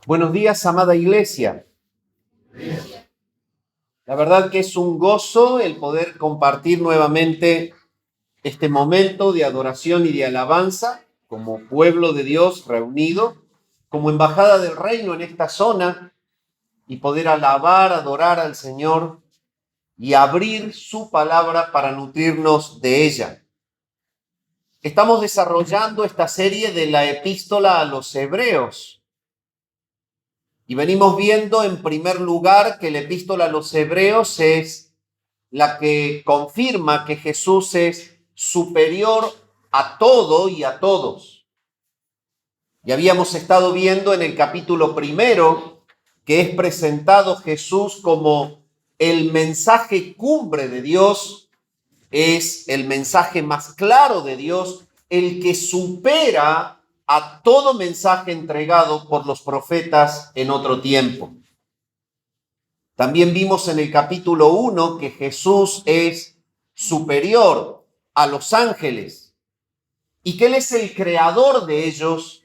Buenos días, amada iglesia. La verdad que es un gozo el poder compartir nuevamente este momento de adoración y de alabanza como pueblo de Dios reunido, como embajada del reino en esta zona y poder alabar, adorar al Señor y abrir su palabra para nutrirnos de ella. Estamos desarrollando esta serie de la epístola a los Hebreos. Y venimos viendo en primer lugar que la epístola a los Hebreos es la que confirma que Jesús es superior a todo y a todos. Y habíamos estado viendo en el capítulo primero que es presentado Jesús como el mensaje cumbre de Dios, es el mensaje más claro de Dios, el que supera a todo mensaje entregado por los profetas en otro tiempo. También vimos en el capítulo 1 que Jesús es superior a los ángeles y que Él es el creador de ellos.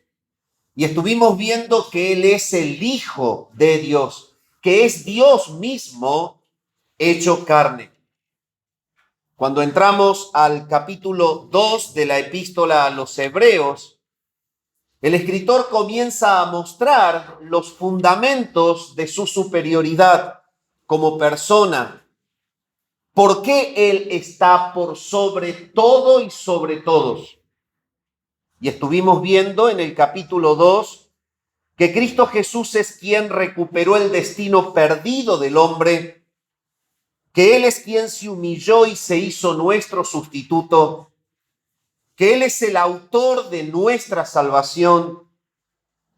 Y estuvimos viendo que Él es el Hijo de Dios, que es Dios mismo hecho carne. Cuando entramos al capítulo 2 de la epístola a los Hebreos, el escritor comienza a mostrar los fundamentos de su superioridad como persona. ¿Por qué Él está por sobre todo y sobre todos? Y estuvimos viendo en el capítulo 2 que Cristo Jesús es quien recuperó el destino perdido del hombre, que Él es quien se humilló y se hizo nuestro sustituto, que Él es el autor de nuestra salvación,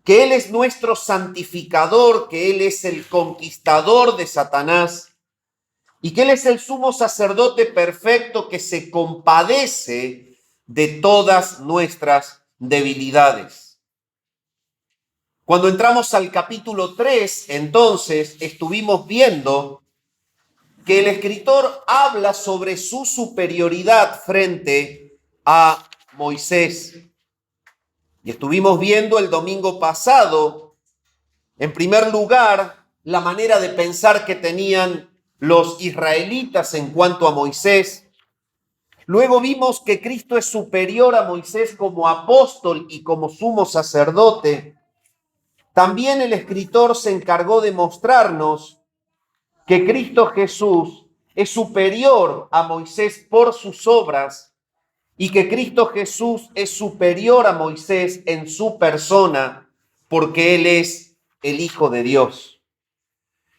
que Él es nuestro santificador, que Él es el conquistador de Satanás y que Él es el sumo sacerdote perfecto que se compadece de todas nuestras debilidades. Cuando entramos al capítulo 3, entonces estuvimos viendo que el escritor habla sobre su superioridad frente a Moisés. Y estuvimos viendo el domingo pasado, en primer lugar, la manera de pensar que tenían los israelitas en cuanto a Moisés. Luego vimos que Cristo es superior a Moisés como apóstol y como sumo sacerdote. También el escritor se encargó de mostrarnos que Cristo Jesús es superior a Moisés por sus obras y que Cristo Jesús es superior a Moisés en su persona porque Él es el Hijo de Dios.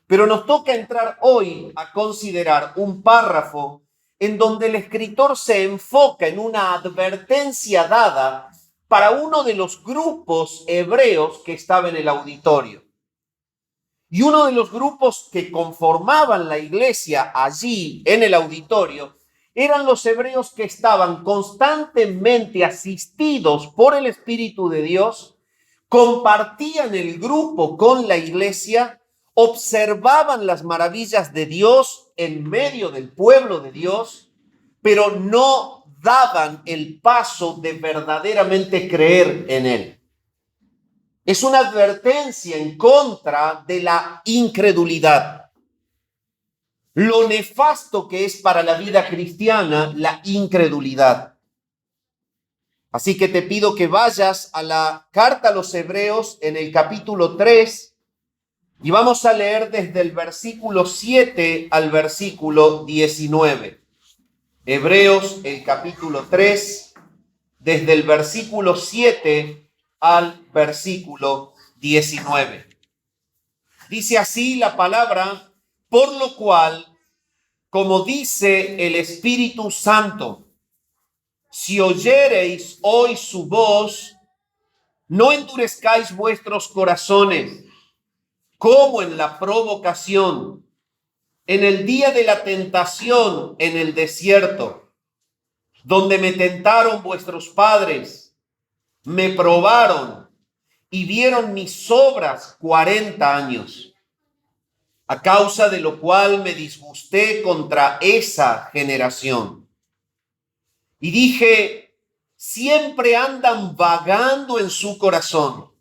Pero nos toca entrar hoy a considerar un párrafo en donde el escritor se enfoca en una advertencia dada para uno de los grupos hebreos que estaba en el auditorio. Y uno de los grupos que conformaban la iglesia allí en el auditorio eran los hebreos que estaban constantemente asistidos por el Espíritu de Dios, compartían el grupo con la iglesia, observaban las maravillas de Dios en medio del pueblo de Dios, pero no daban el paso de verdaderamente creer en Él. Es una advertencia en contra de la incredulidad. Lo nefasto que es para la vida cristiana la incredulidad. Así que te pido que vayas a la carta a los Hebreos en el capítulo 3 y vamos a leer desde el versículo 7 al versículo 19. Hebreos, el capítulo 3, desde el versículo 7 al versículo 19. Dice así la palabra: por lo cual, como dice el Espíritu Santo, si oyereis hoy su voz, no endurezcáis vuestros corazones, como en la provocación, en el día de la tentación en el desierto, donde me tentaron vuestros padres, me probaron y vieron mis obras 40 años, a causa de lo cual me disgusté contra esa generación. Y dije, siempre andan vagando en su corazón,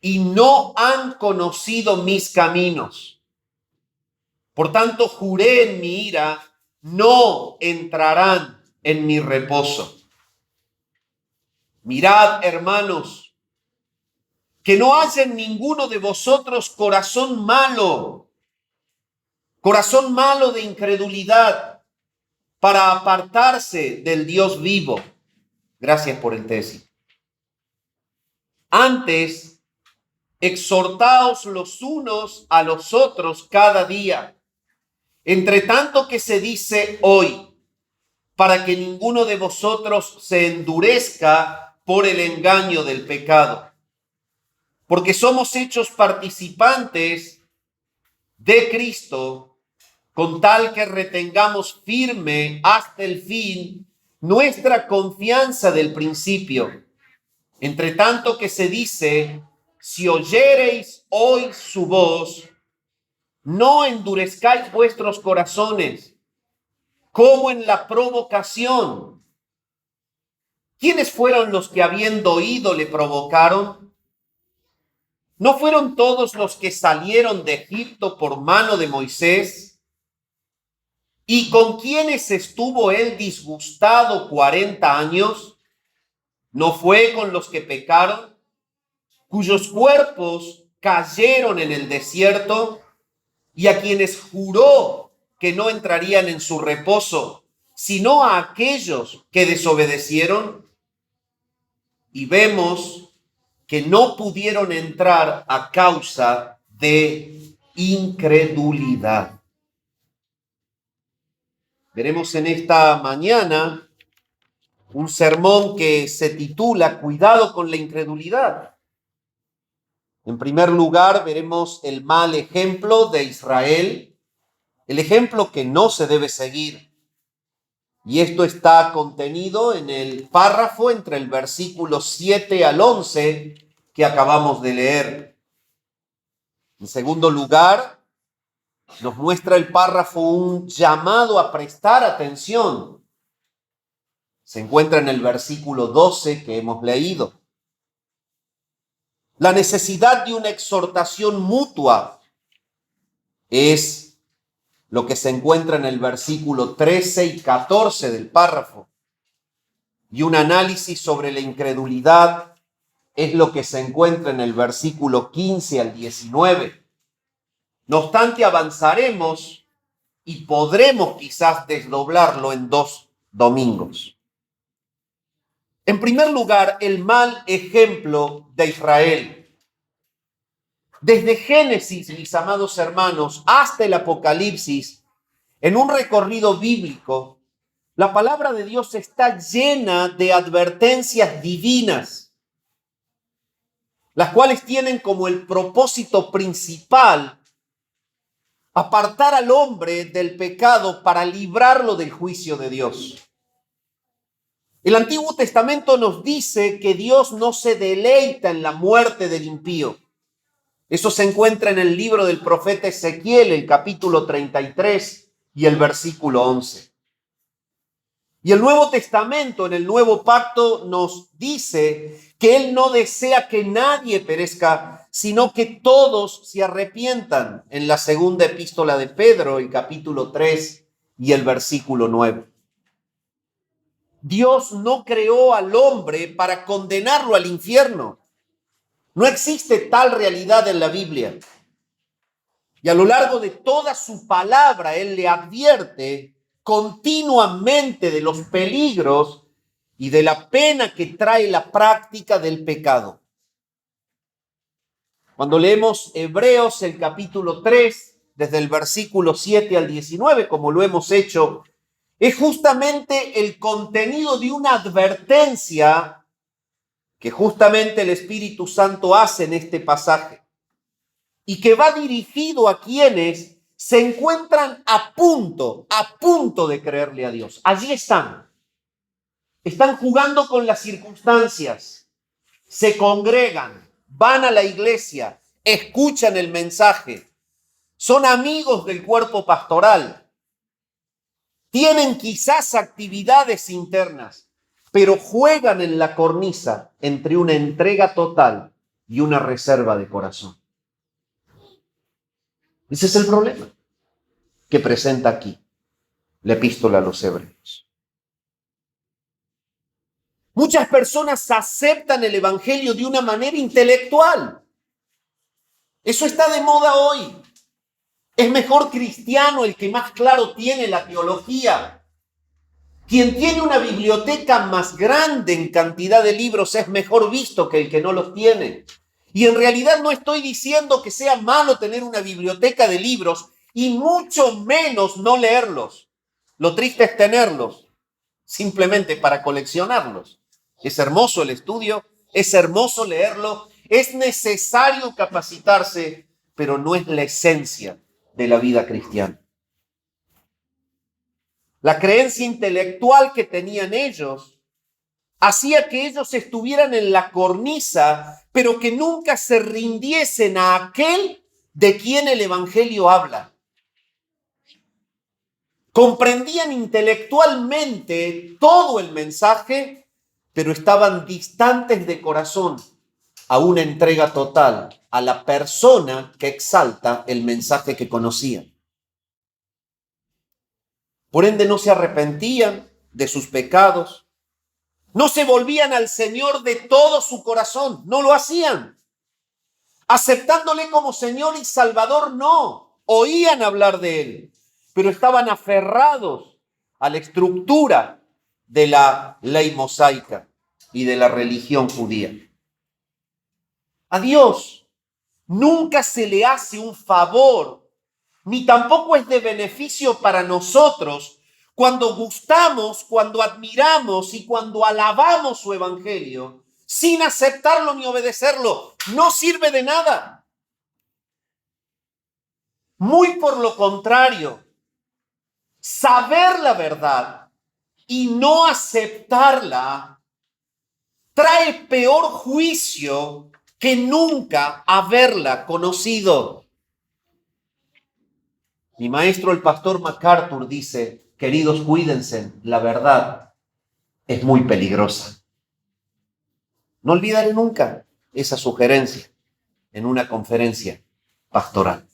y no han conocido mis caminos. Por tanto, juré en mi ira, no entrarán en mi reposo. Mirad, hermanos, que no haya en ninguno de vosotros corazón malo de incredulidad, para apartarse del Dios vivo. Gracias por el tesis. Antes, exhortaos los unos a los otros cada día, entre tanto que se dice hoy, para que ninguno de vosotros se endurezca por el engaño del pecado. Porque somos hechos participantes de Cristo, con tal que retengamos firme hasta el fin nuestra confianza del principio. Entre tanto que se dice, si oyereis hoy su voz, no endurezcáis vuestros corazones, como en la provocación. ¿Quiénes fueron los que habiendo oído le provocaron? ¿No fueron todos los que salieron de Egipto por mano de Moisés? ¿Y con quienes estuvo él disgustado 40 años? ¿No fue con los que pecaron, cuyos cuerpos cayeron en el desierto, y a quienes juró que no entrarían en su reposo, sino a aquellos que desobedecieron? Y vemos que no pudieron entrar a causa de incredulidad. Veremos en esta mañana un sermón que se titula Cuidado con la incredulidad. En primer lugar, veremos el mal ejemplo de Israel, el ejemplo que no se debe seguir. Y esto está contenido en el párrafo entre el versículo 7 al 11 que acabamos de leer. En segundo lugar, nos muestra el párrafo un llamado a prestar atención. Se encuentra en el versículo 12 que hemos leído. La necesidad de una exhortación mutua es lo que se encuentra en el versículo 13 y 14 del párrafo. Y un análisis sobre la incredulidad es lo que se encuentra en el versículo 15 al 19. No obstante, avanzaremos y podremos quizás desdoblarlo en 2 domingos. En primer lugar, el mal ejemplo de Israel. Desde Génesis, mis amados hermanos, hasta el Apocalipsis, en un recorrido bíblico, la palabra de Dios está llena de advertencias divinas, las cuales tienen como el propósito principal apartar al hombre del pecado para librarlo del juicio de Dios. El Antiguo Testamento nos dice que Dios no se deleita en la muerte del impío. Eso se encuentra en el libro del profeta Ezequiel, el capítulo 33 y el versículo 11. Y el Nuevo Testamento, en el Nuevo Pacto, nos dice que Él no desea que nadie perezca, sino que todos se arrepientan, en la segunda epístola de Pedro, el capítulo 3 y el versículo 9. Dios no creó al hombre para condenarlo al infierno. No existe tal realidad en la Biblia. Y a lo largo de toda su palabra, Él le advierte continuamente de los peligros y de la pena que trae la práctica del pecado. Cuando leemos Hebreos, el capítulo 3, desde el versículo 7 al 19, como lo hemos hecho, es justamente el contenido de una advertencia que justamente el Espíritu Santo hace en este pasaje y que va dirigido a quienes se encuentran a punto de creerle a Dios. Allí están jugando con las circunstancias, se congregan, van a la iglesia, escuchan el mensaje, son amigos del cuerpo pastoral, tienen quizás actividades internas, pero juegan en la cornisa entre una entrega total y una reserva de corazón. Ese es el problema que presenta aquí la epístola a los Hebreos. Muchas personas aceptan el evangelio de una manera intelectual. Eso está de moda hoy. Es mejor cristiano el que más claro tiene la teología. Quien tiene una biblioteca más grande en cantidad de libros es mejor visto que el que no los tiene. Y en realidad no estoy diciendo que sea malo tener una biblioteca de libros y mucho menos no leerlos. Lo triste es tenerlos simplemente para coleccionarlos. Es hermoso el estudio, es hermoso leerlo, es necesario capacitarse, pero no es la esencia de la vida cristiana. La creencia intelectual que tenían ellos hacía que ellos estuvieran en la cornisa, pero que nunca se rindiesen a aquel de quien el evangelio habla. Comprendían intelectualmente todo el mensaje, pero estaban distantes de corazón a una entrega total a la persona que exalta el mensaje que conocían. Por ende, no se arrepentían de sus pecados, no se volvían al Señor de todo su corazón, no lo hacían. Aceptándole como Señor y Salvador, no. Oían hablar de Él, pero estaban aferrados a la estructura de la ley mosaica y de la religión judía. A Dios nunca se le hace un favor, ni tampoco es de beneficio para nosotros cuando gustamos, cuando admiramos y cuando alabamos su evangelio, sin aceptarlo ni obedecerlo. No sirve de nada. Muy por lo contrario, saber la verdad y no aceptarla trae peor juicio que nunca haberla conocido. Mi maestro, el pastor MacArthur, dice: queridos, cuídense, la verdad es muy peligrosa. No olvidaré nunca esa sugerencia en una conferencia pastoral.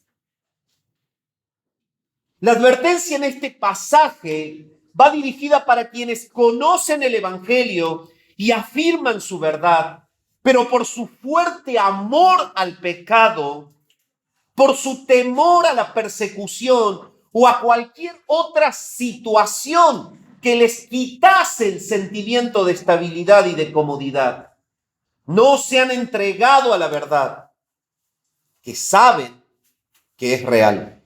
La advertencia en este pasaje va dirigida para quienes conocen el evangelio y afirman su verdad, pero por su fuerte amor al pecado, por su temor a la persecución o a cualquier otra situación que les quitase el sentimiento de estabilidad y de comodidad, no se han entregado a la verdad, que saben que es real.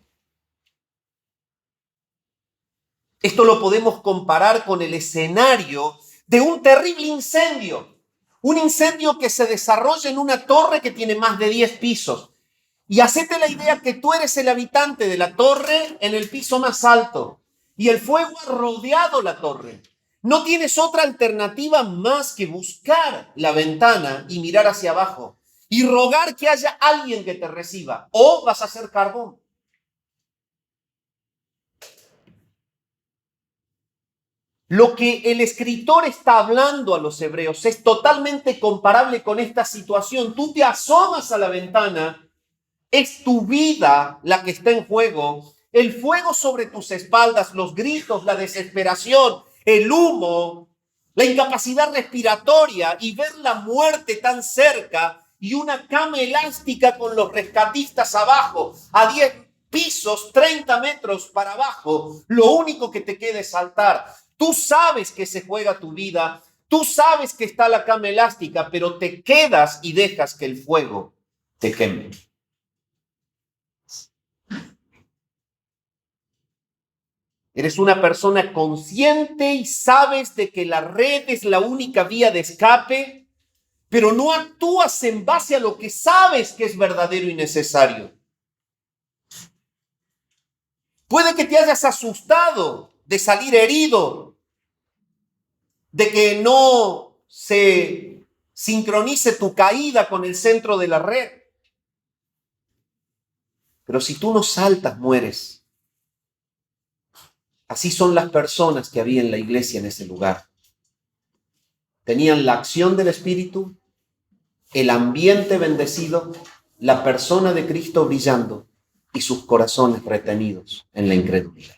Esto lo podemos comparar con el escenario de un terrible incendio. Un incendio que se desarrolla en una torre que tiene más de 10 pisos. Y hacete la idea que tú eres el habitante de la torre en el piso más alto. Y el fuego ha rodeado la torre. No tienes otra alternativa más que buscar la ventana y mirar hacia abajo. Y rogar que haya alguien que te reciba. O vas a hacer carbón. Lo que el escritor está hablando a los hebreos es totalmente comparable con esta situación. Tú te asomas a la ventana, es tu vida la que está en juego, el fuego sobre tus espaldas, los gritos, la desesperación, el humo, la incapacidad respiratoria y ver la muerte tan cerca y una cama elástica con los rescatistas abajo, a 10 pisos, 30 metros para abajo. Lo único que te queda es saltar. Tú sabes que se juega tu vida, tú sabes que está la cama elástica, pero te quedas y dejas que el fuego te queme. Eres una persona consciente y sabes de que la red es la única vía de escape, pero no actúas en base a lo que sabes que es verdadero y necesario. Puede que te hayas asustado de salir herido, de que no se sincronice tu caída con el centro de la red. Pero si tú no saltas, mueres. Así son las personas que había en la iglesia en ese lugar. Tenían la acción del Espíritu, el ambiente bendecido, la persona de Cristo brillando y sus corazones retenidos en la incredulidad.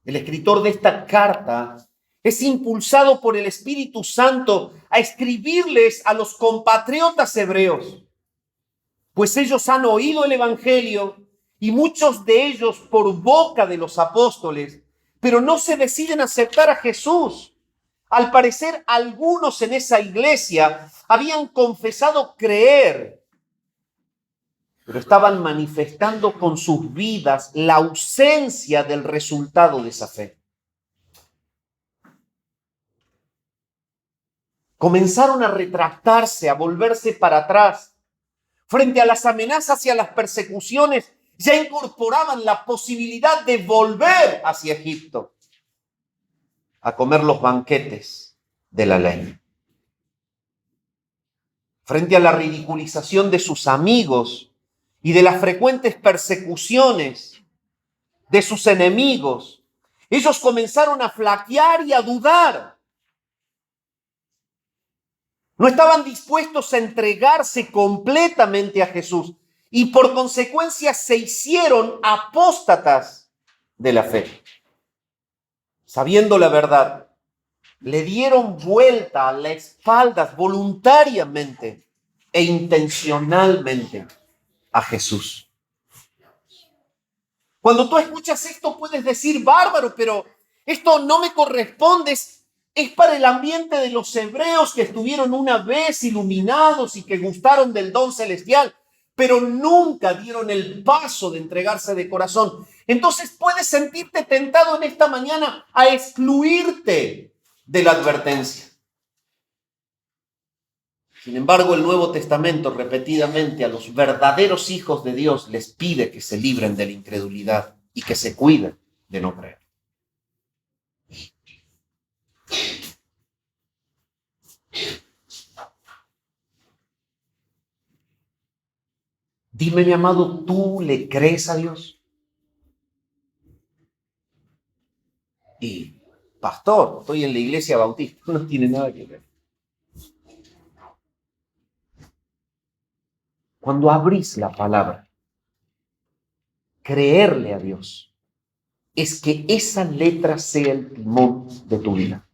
El escritor de esta carta es impulsado por el Espíritu Santo a escribirles a los compatriotas hebreos, pues ellos han oído el Evangelio y muchos de ellos por boca de los apóstoles, pero no se deciden aceptar a Jesús. Al parecer, algunos en esa iglesia habían confesado creer, pero estaban manifestando con sus vidas la ausencia del resultado de esa fe. Comenzaron a retractarse, a volverse para atrás. Frente a las amenazas y a las persecuciones, ya incorporaban la posibilidad de volver hacia Egipto a comer los banquetes de la ley. Frente a la ridiculización de sus amigos y de las frecuentes persecuciones de sus enemigos, ellos comenzaron a flaquear y a dudar. No estaban dispuestos a entregarse completamente a Jesús y por consecuencia se hicieron apóstatas de la fe. Sabiendo la verdad, le dieron vuelta a las espaldas voluntariamente e intencionalmente a Jesús. Cuando tú escuchas esto puedes decir, bárbaro, pero esto no me corresponde. Es para el ambiente de los hebreos que estuvieron una vez iluminados y que gustaron del don celestial, pero nunca dieron el paso de entregarse de corazón. Entonces puedes sentirte tentado en esta mañana a excluirte de la advertencia. Sin embargo, el Nuevo Testamento repetidamente a los verdaderos hijos de Dios les pide que se libren de la incredulidad y que se cuiden de no creer. Dime, mi amado, ¿tú le crees a Dios? Y, pastor, estoy en la iglesia bautista. No tiene nada que ver. Cuando abrís la palabra, creerle a Dios es que esa letra sea el timón de tu vida.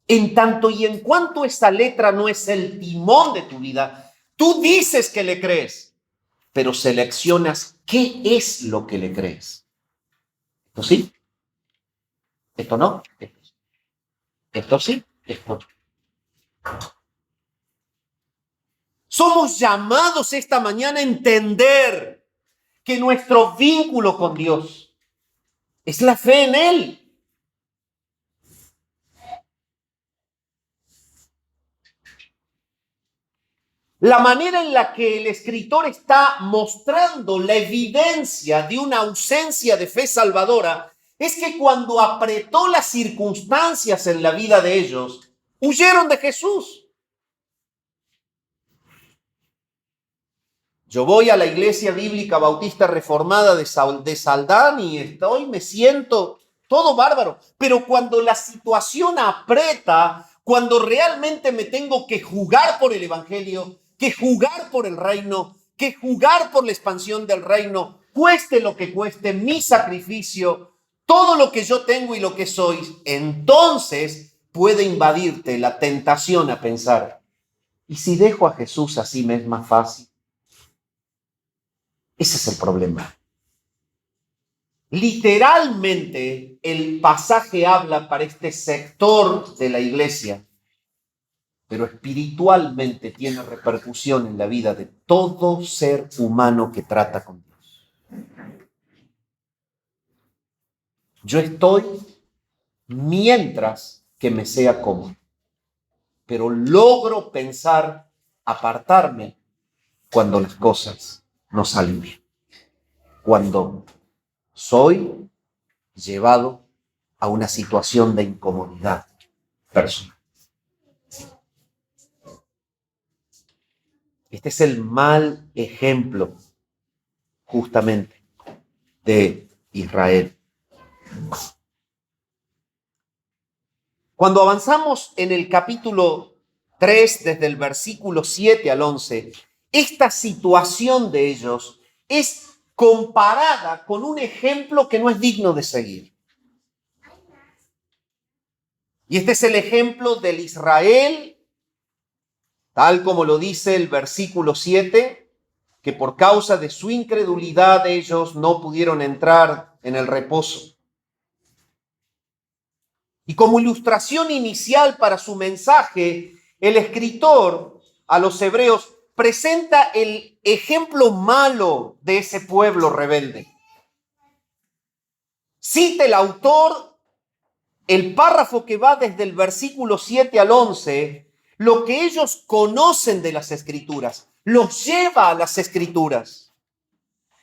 En tanto y en cuanto esa letra no es el timón de tu vida, tú dices que le crees, pero seleccionas qué es lo que le crees. Esto sí, esto no, esto sí, esto no. Somos llamados esta mañana a entender que nuestro vínculo con Dios es la fe en Él. La manera en la que el escritor está mostrando la evidencia de una ausencia de fe salvadora es que cuando apretó las circunstancias en la vida de ellos, huyeron de Jesús. Yo voy a la Iglesia Bíblica Bautista Reformada de Saldán y me siento todo bárbaro. Pero cuando la situación aprieta, cuando realmente me tengo que jugar por el Evangelio, que jugar por el reino, que jugar por la expansión del reino, cueste lo que cueste, mi sacrificio, todo lo que yo tengo y lo que soy, entonces puede invadirte la tentación a pensar, ¿y si dejo a Jesús así me es más fácil? Ese es el problema. Literalmente, el pasaje habla para este sector de la iglesia, pero espiritualmente tiene repercusión en la vida de todo ser humano que trata con Dios. Yo estoy mientras que me sea cómodo, pero logro pensar apartarme cuando las cosas no salen bien, cuando soy llevado a una situación de incomodidad personal. Este es el mal ejemplo, justamente, de Israel. Cuando avanzamos en el capítulo 3, desde el versículo 7 al 11, esta situación de ellos es comparada con un ejemplo que no es digno de seguir. Y este es el ejemplo del Israel, tal como lo dice el versículo 7, que por causa de su incredulidad ellos no pudieron entrar en el reposo. Y como ilustración inicial para su mensaje, el escritor a los hebreos presenta el ejemplo malo de ese pueblo rebelde. Cita el autor el párrafo que va desde el versículo 7 al 11, lo que ellos conocen de las Escrituras, los lleva a las Escrituras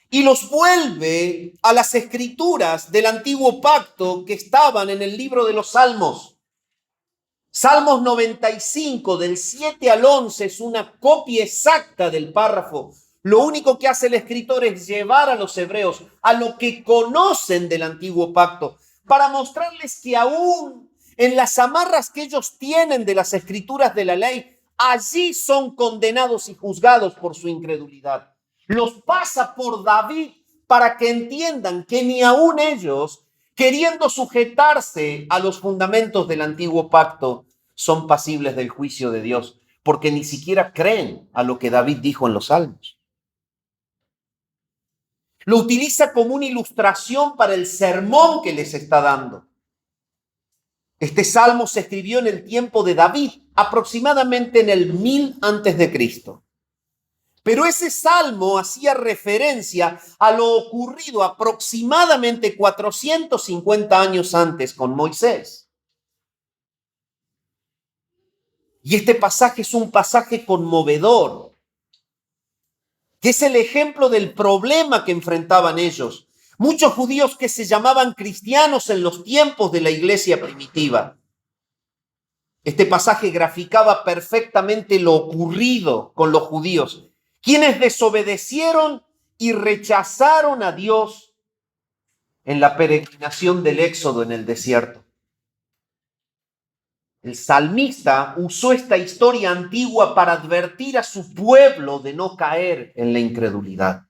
y los vuelve a las Escrituras del antiguo pacto que estaban en el libro de los Salmos. Salmos 95, del 7 al 11, es una copia exacta del párrafo. Lo único que hace el escritor es llevar a los hebreos a lo que conocen del antiguo pacto, para mostrarles que aún en las amarras que ellos tienen de las escrituras de la ley, allí son condenados y juzgados por su incredulidad. Los pasa por David para que entiendan que ni aún ellos, queriendo sujetarse a los fundamentos del antiguo pacto, son pasibles del juicio de Dios, porque ni siquiera creen a lo que David dijo en los Salmos. Lo utiliza como una ilustración para el sermón que les está dando. Este salmo se escribió en el tiempo de David, aproximadamente en el 1000 antes de Cristo. Pero ese salmo hacía referencia a lo ocurrido aproximadamente 450 años antes con Moisés. Y este pasaje es un pasaje conmovedor, que es el ejemplo del problema que enfrentaban ellos. Muchos judíos que se llamaban cristianos en los tiempos de la iglesia primitiva. Este pasaje graficaba perfectamente lo ocurrido con los judíos, quienes desobedecieron y rechazaron a Dios en la peregrinación del Éxodo en el desierto. El salmista usó esta historia antigua para advertir a su pueblo de no caer en la incredulidad.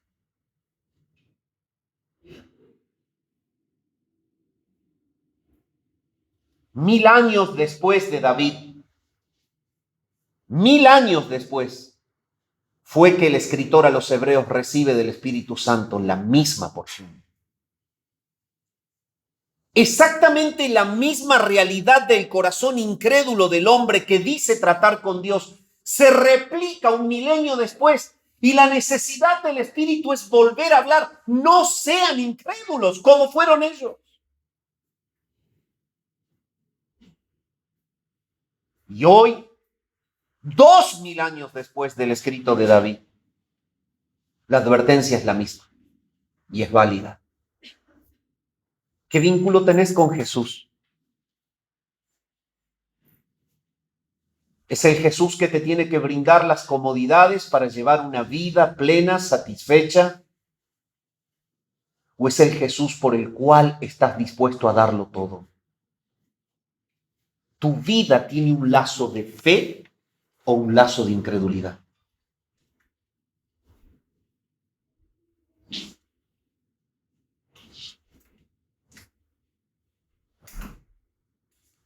Mil años después de David, 1000 años después, fue que el escritor a los hebreos recibe del Espíritu Santo la misma porción. Exactamente la misma realidad del corazón incrédulo del hombre que dice tratar con Dios se replica 1 milenio después, y la necesidad del Espíritu es volver a hablar. No sean incrédulos como fueron ellos. Y hoy, 2000 años después del escrito de David, la advertencia es la misma y es válida. ¿Qué vínculo tenés con Jesús? ¿Es el Jesús que te tiene que brindar las comodidades para llevar una vida plena, satisfecha? ¿O es el Jesús por el cual estás dispuesto a darlo todo? ¿Tu vida tiene un lazo de fe o un lazo de incredulidad?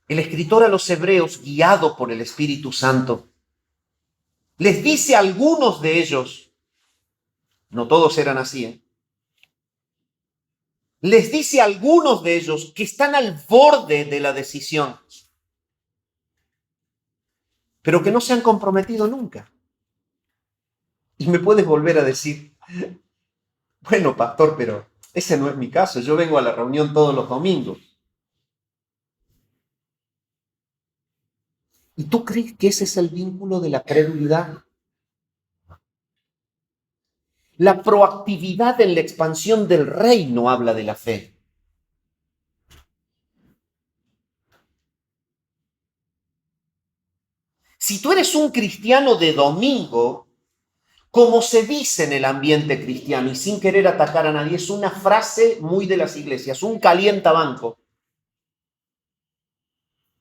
El escritor a los hebreos, guiado por el Espíritu Santo, les dice a algunos de ellos, no todos eran así, les dice a algunos de ellos que están al borde de la decisión, pero que no se han comprometido nunca. Y me puedes volver a decir, bueno, pastor, pero ese no es mi caso, yo vengo a la reunión todos los domingos. ¿Y tú crees que ese es el vínculo de la credulidad? La proactividad en la expansión del reino habla de la fe. Si tú eres un cristiano de domingo, Como se dice en el ambiente cristiano, y sin querer atacar a nadie, es una frase muy de las iglesias, un calientabanco.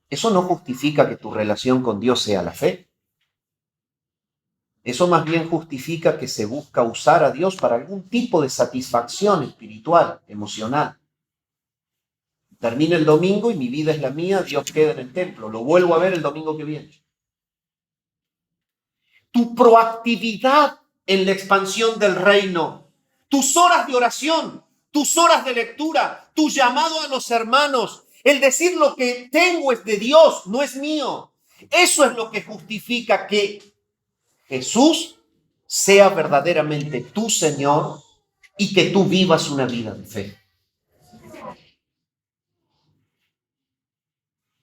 Eso no justifica que tu relación con Dios sea la fe. Eso más bien justifica que se busca usar a Dios para algún tipo de satisfacción espiritual, emocional. Termina el domingo y mi vida es la mía, Dios queda en el templo. Lo vuelvo a ver el domingo que viene. Tu proactividad en la expansión del reino, tus horas de oración, tus horas de lectura, tu llamado a los hermanos, el decir lo que tengo es de Dios, no es mío. Eso es lo que justifica que Jesús sea verdaderamente tu Señor y que tú vivas una vida de fe.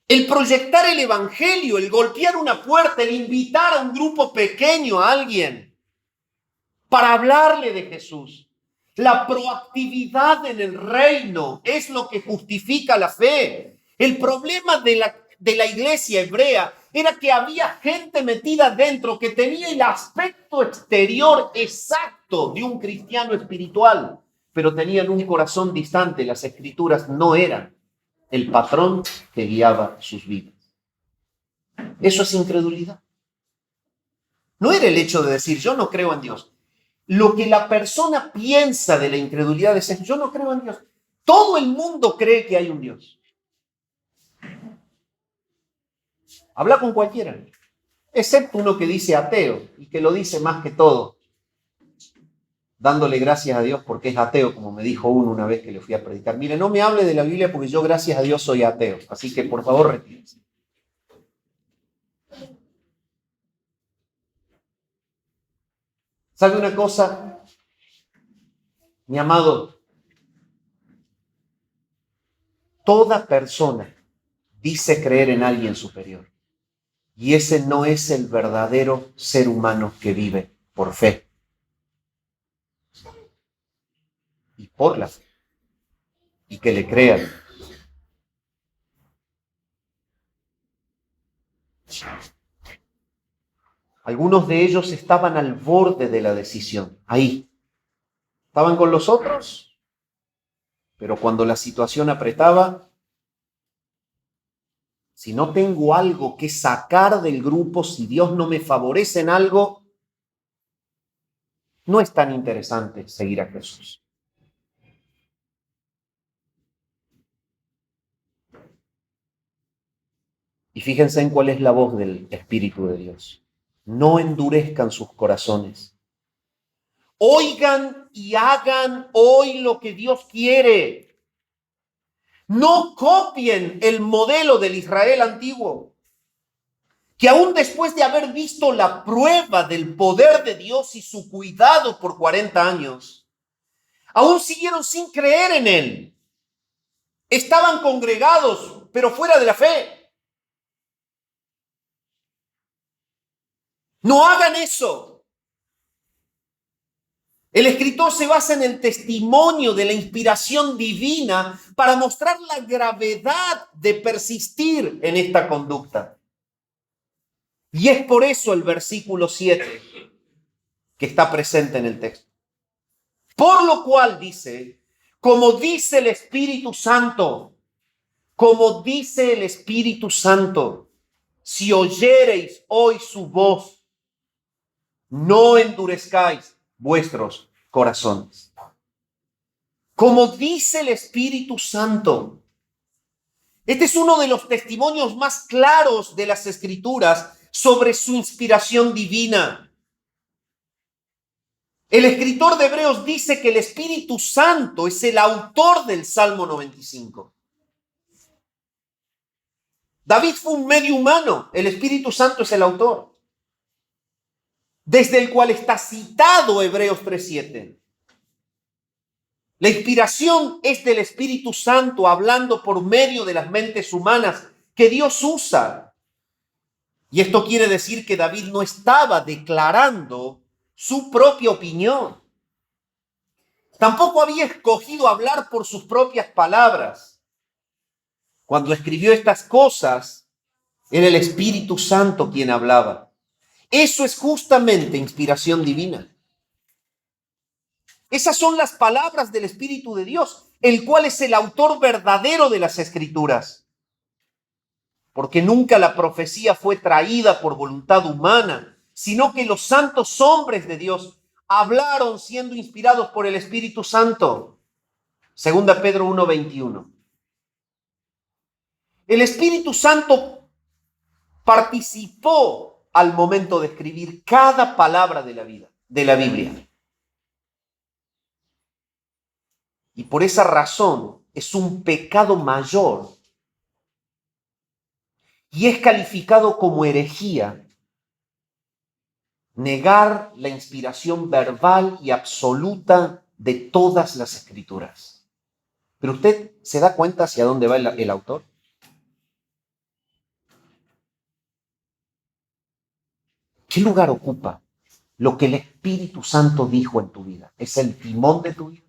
El proyectar el evangelio, el golpear una puerta, el invitar a un grupo pequeño, a alguien, para hablarle de Jesús. La proactividad en el reino es lo que justifica la fe. El problema de la iglesia hebrea era que había gente metida dentro que tenía el aspecto exterior exacto de un cristiano espiritual, pero tenían un corazón distante. Las escrituras no eran el patrón que guiaba sus vidas. Eso es incredulidad. No era el hecho de decir, yo no creo en Dios. Lo que la persona piensa de la incredulidad es, yo no creo en Dios. Todo el mundo cree que hay un Dios. Habla con cualquiera, excepto uno que dice ateo y que lo dice más que todo, dándole gracias a Dios porque es ateo, como me dijo uno una vez que le fui a predicar. Mire, no me hable de la Biblia porque yo, gracias a Dios, soy ateo. Así que, por favor, retírese. ¿Sabe una cosa, mi amado? Toda persona dice creer en alguien superior. Y ese no es el verdadero ser humano que vive por fe. Y por la fe. Y que le crean. Algunos de ellos estaban al borde de la decisión. Ahí. Estaban con los otros. Pero cuando la situación apretaba, si no tengo algo que sacar del grupo, si Dios no me favorece en algo, no es tan interesante seguir a Jesús. Y fíjense en cuál es la voz del Espíritu de Dios. No endurezcan sus corazones. Oigan y hagan hoy lo que Dios quiere. No copien el modelo del Israel antiguo, que aún después de haber visto la prueba del poder de Dios y su cuidado por 40 años, aún siguieron sin creer en Él. Estaban congregados, pero fuera de la fe. No hagan eso. El escritor se basa en el testimonio de la inspiración divina para mostrar la gravedad de persistir en esta conducta. Y es por eso el versículo 7 que está presente en el texto. Por lo cual dice, como dice el Espíritu Santo, si oyereis hoy su voz, no endurezcáis vuestros corazones. Como dice el Espíritu Santo. Este es uno de los testimonios más claros de las Escrituras sobre su inspiración divina. El escritor de Hebreos dice que el Espíritu Santo es el autor del Salmo 95. David fue un medio humano, el Espíritu Santo es el autor, desde el cual está citado Hebreos 3:7. La inspiración es del Espíritu Santo hablando por medio de las mentes humanas que Dios usa. Y esto quiere decir que David no estaba declarando su propia opinión. Tampoco había escogido hablar por sus propias palabras. Cuando escribió estas cosas, era el Espíritu Santo quien hablaba. Eso es justamente inspiración divina. Esas son las palabras del Espíritu de Dios, el cual es el autor verdadero de las Escrituras. Porque nunca la profecía fue traída por voluntad humana, sino que los santos hombres de Dios hablaron siendo inspirados por el Espíritu Santo. Segunda Pedro 1:21. El Espíritu Santo participó al momento de escribir cada palabra de la Biblia. Y por esa razón es un pecado mayor y es calificado como herejía negar la inspiración verbal y absoluta de todas las Escrituras. Pero usted se da cuenta hacia dónde va el autor. ¿Qué lugar ocupa lo que el Espíritu Santo dijo en tu vida? ¿Es el timón de tu vida?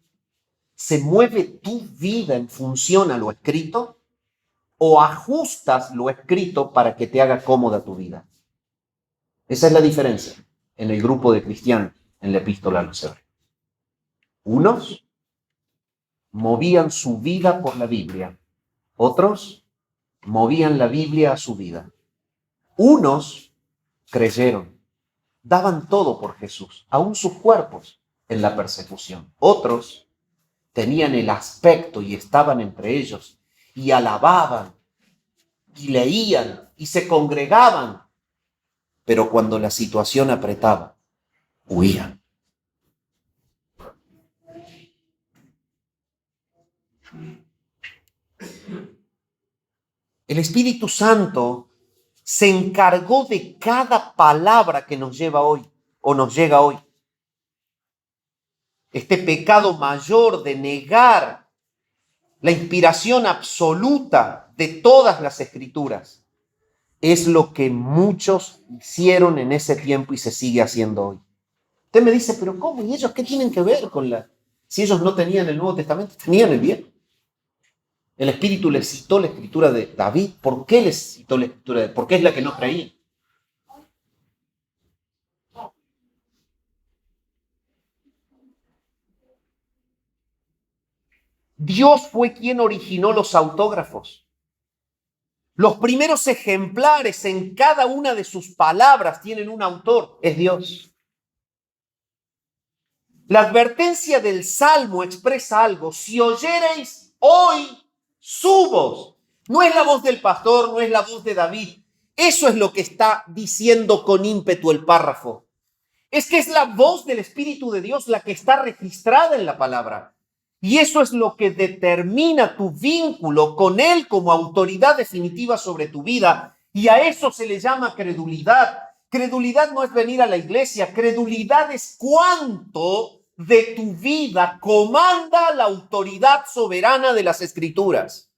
¿Se mueve tu vida en función a lo escrito o ajustas lo escrito para que te haga cómoda tu vida? Esa es la diferencia en el grupo de cristianos en la epístola a los Hebreos. Unos movían su vida por la Biblia, otros movían la Biblia a su vida. Unos creyeron, daban todo por Jesús, aún sus cuerpos en la persecución. Otros tenían el aspecto y estaban entre ellos y alababan y leían y se congregaban, pero cuando la situación apretaba, huían. El Espíritu Santo se encargó de cada palabra que nos lleva hoy o nos llega hoy. Este pecado mayor de negar la inspiración absoluta de todas las Escrituras es lo que muchos hicieron en ese tiempo y se sigue haciendo hoy. Usted me dice, pero ¿cómo? ¿Y ellos qué tienen que ver con si ellos no tenían el Nuevo Testamento, tenían el Viejo? El Espíritu les citó la Escritura de David. ¿Por qué les citó la Escritura de David? Porque es la que no creían. Dios fue quien originó los autógrafos. Los primeros ejemplares en cada una de sus palabras tienen un autor, es Dios. La advertencia del Salmo expresa algo. Si oyereis hoy su voz. No es la voz del pastor, no es la voz de David. Eso es lo que está diciendo con ímpetu el párrafo. Es que es la voz del Espíritu de Dios la que está registrada en la palabra. Y eso es lo que determina tu vínculo con Él como autoridad definitiva sobre tu vida. Y a eso se le llama credulidad. Credulidad no es venir a la iglesia. Credulidad es cuánto de tu vida comanda la autoridad soberana de las Escrituras.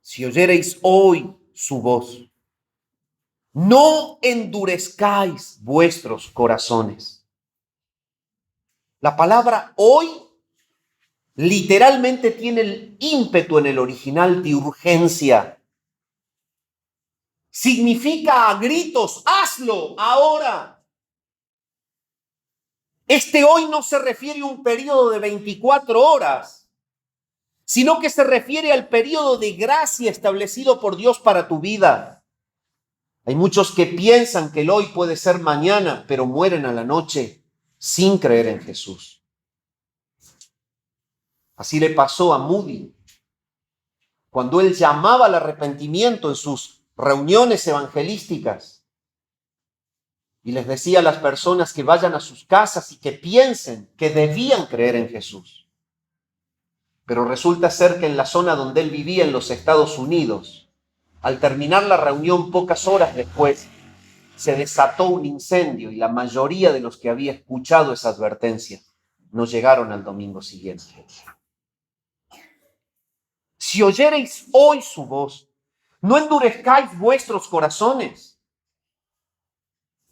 Si oyereis hoy su voz, no endurezcáis vuestros corazones. La palabra hoy literalmente tiene el ímpetu en el original de urgencia. Significa a gritos, hazlo ahora. Este hoy no se refiere a un periodo de 24 horas, sino que se refiere al periodo de gracia establecido por Dios para tu vida. Hay muchos que piensan que el hoy puede ser mañana, pero mueren a la noche sin creer en Jesús. Así le pasó a Moody. Cuando él llamaba al arrepentimiento en sus reuniones evangelísticas y les decía a las personas que vayan a sus casas y que piensen que debían creer en Jesús. Pero resulta ser que en la zona donde él vivía, en los Estados Unidos, al terminar la reunión pocas horas después, se desató un incendio y la mayoría de los que había escuchado esa advertencia no llegaron al domingo siguiente. Si oyereis hoy su voz, no endurezcáis vuestros corazones.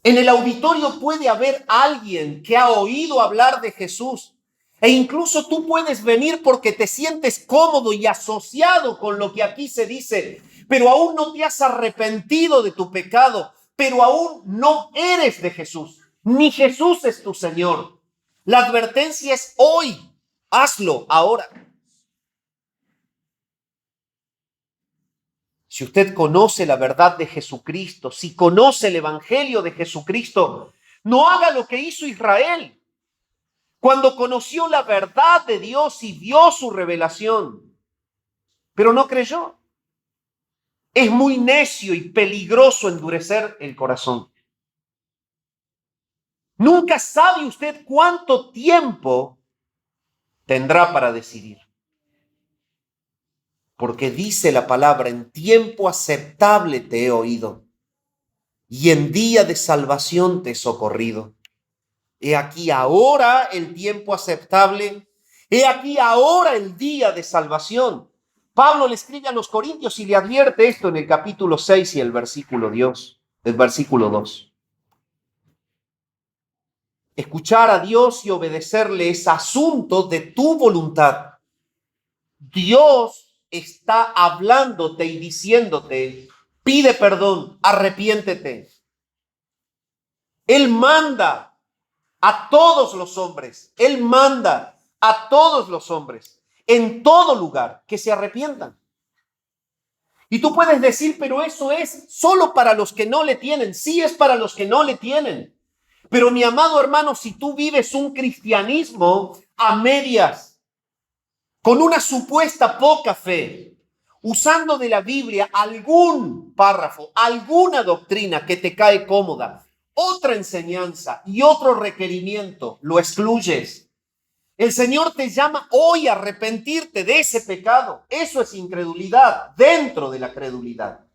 En el auditorio puede haber alguien que ha oído hablar de Jesús e incluso tú puedes venir porque te sientes cómodo y asociado con lo que aquí se dice, pero aún no te has arrepentido de tu pecado. pero aún no eres de Jesús, ni Jesús es tu Señor. La advertencia es hoy, hazlo ahora. Si usted conoce la verdad de Jesucristo, si conoce el Evangelio de Jesucristo, no haga lo que hizo Israel cuando conoció la verdad de Dios y vio su revelación, pero no creyó. Es muy necio y peligroso endurecer el corazón. Nunca sabe usted cuánto tiempo tendrá para decidir. Porque dice la palabra, en tiempo aceptable te he oído y en día de salvación te he socorrido. He aquí ahora el tiempo aceptable, he aquí ahora el día de salvación. Pablo le escribe a los Corintios y le advierte esto en el capítulo 6 y el versículo 2. Escuchar a Dios y obedecerle es asunto de tu voluntad. Dios está hablándote y diciéndote, pide perdón, arrepiéntete. Él manda a todos los hombres, Él manda a todos los hombres en todo lugar que se arrepientan. Y tú puedes decir, pero eso es solo para los que no le tienen. Sí, es para los que no le tienen. Pero mi amado hermano, si tú vives un cristianismo a medias, con una supuesta poca fe, usando de la Biblia algún párrafo, alguna doctrina que te cae cómoda, otra enseñanza y otro requerimiento, lo excluyes. El Señor te llama hoy a arrepentirte de ese pecado. Eso es incredulidad dentro de la credulidad.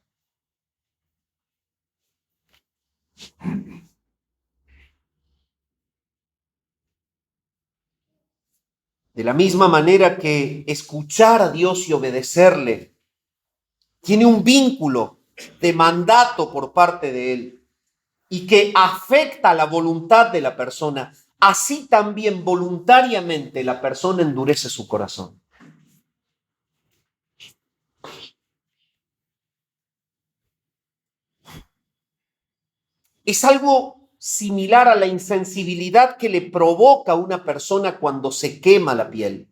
De la misma manera que escuchar a Dios y obedecerle tiene un vínculo de mandato por parte de Él y que afecta la voluntad de la persona, así también voluntariamente la persona endurece su corazón. Es algo similar a la insensibilidad que le provoca a una persona cuando se quema la piel.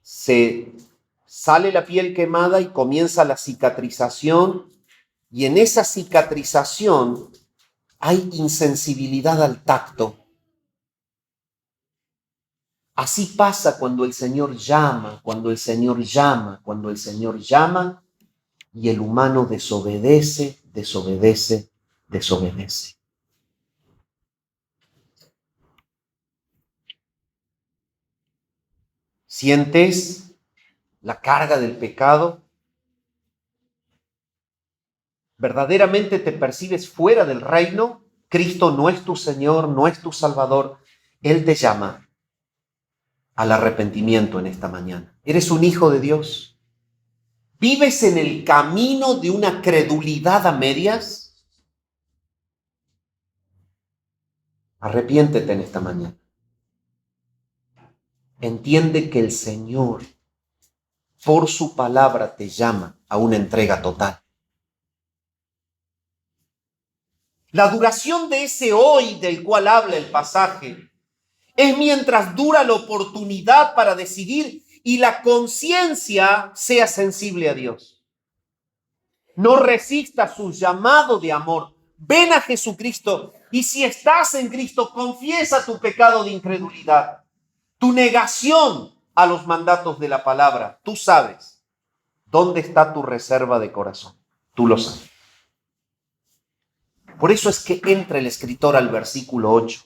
Se sale la piel quemada y comienza la cicatrización, y en esa cicatrización hay insensibilidad al tacto. Así pasa cuando el Señor llama, cuando el Señor llama, cuando el Señor llama, y el humano desobedece, desobedece, desobedece. ¿Sientes la carga del pecado? ¿Verdaderamente te percibes fuera del reino? Cristo no es tu Señor, no es tu Salvador. Él te llama al arrepentimiento en esta mañana. ¿Eres un hijo de Dios? ¿Vives en el camino de una credulidad a medias? Arrepiéntete en esta mañana. Entiende que el Señor, por su palabra, te llama a una entrega total. La duración de ese hoy del cual habla el pasaje es mientras dura la oportunidad para decidir y la conciencia sea sensible a Dios. No resista su llamado de amor. Ven a Jesucristo y si estás en Cristo, confiesa tu pecado de incredulidad, tu negación a los mandatos de la palabra. Tú sabes dónde está tu reserva de corazón. Tú lo sabes. Por eso es que entra el escritor al versículo 8.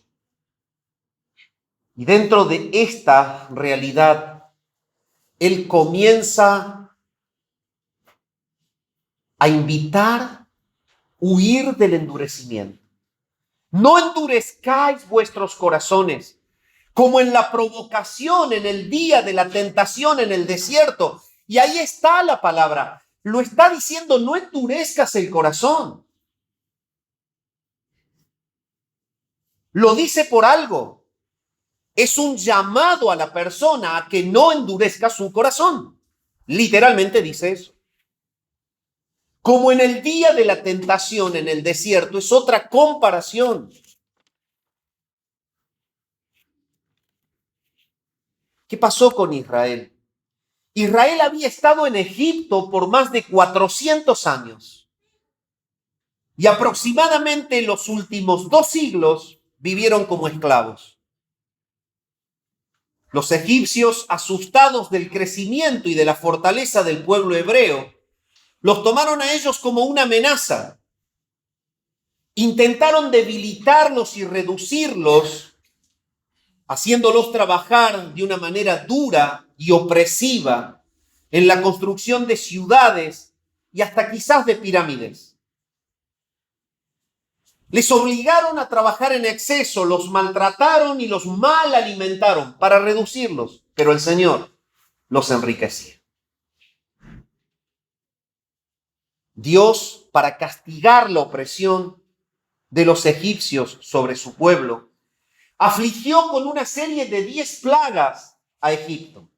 Y dentro de esta realidad, él comienza a invitar, huir del endurecimiento. No endurezcáis vuestros corazones, como en la provocación, en el día de la tentación en el desierto. Y ahí está la palabra. Lo está diciendo, no endurezcas el corazón. Lo dice por algo. Es un llamado a la persona a que no endurezca su corazón. Literalmente dice eso. como en el día de la tentación en el desierto. Es otra comparación. ¿Qué pasó con Israel? Israel había estado en Egipto por más de 400 años. Y aproximadamente los últimos 2 siglos vivieron como esclavos. Los egipcios, asustados del crecimiento y de la fortaleza del pueblo hebreo, los tomaron a ellos como una amenaza. Intentaron debilitarlos y reducirlos, haciéndolos trabajar de una manera dura y opresiva en la construcción de ciudades y hasta quizás de pirámides. Les obligaron a trabajar en exceso, los maltrataron y los mal alimentaron para reducirlos, pero el Señor los enriquecía. Dios, para castigar la opresión de los egipcios sobre su pueblo, afligió con una serie de 10 plagas a Egipto.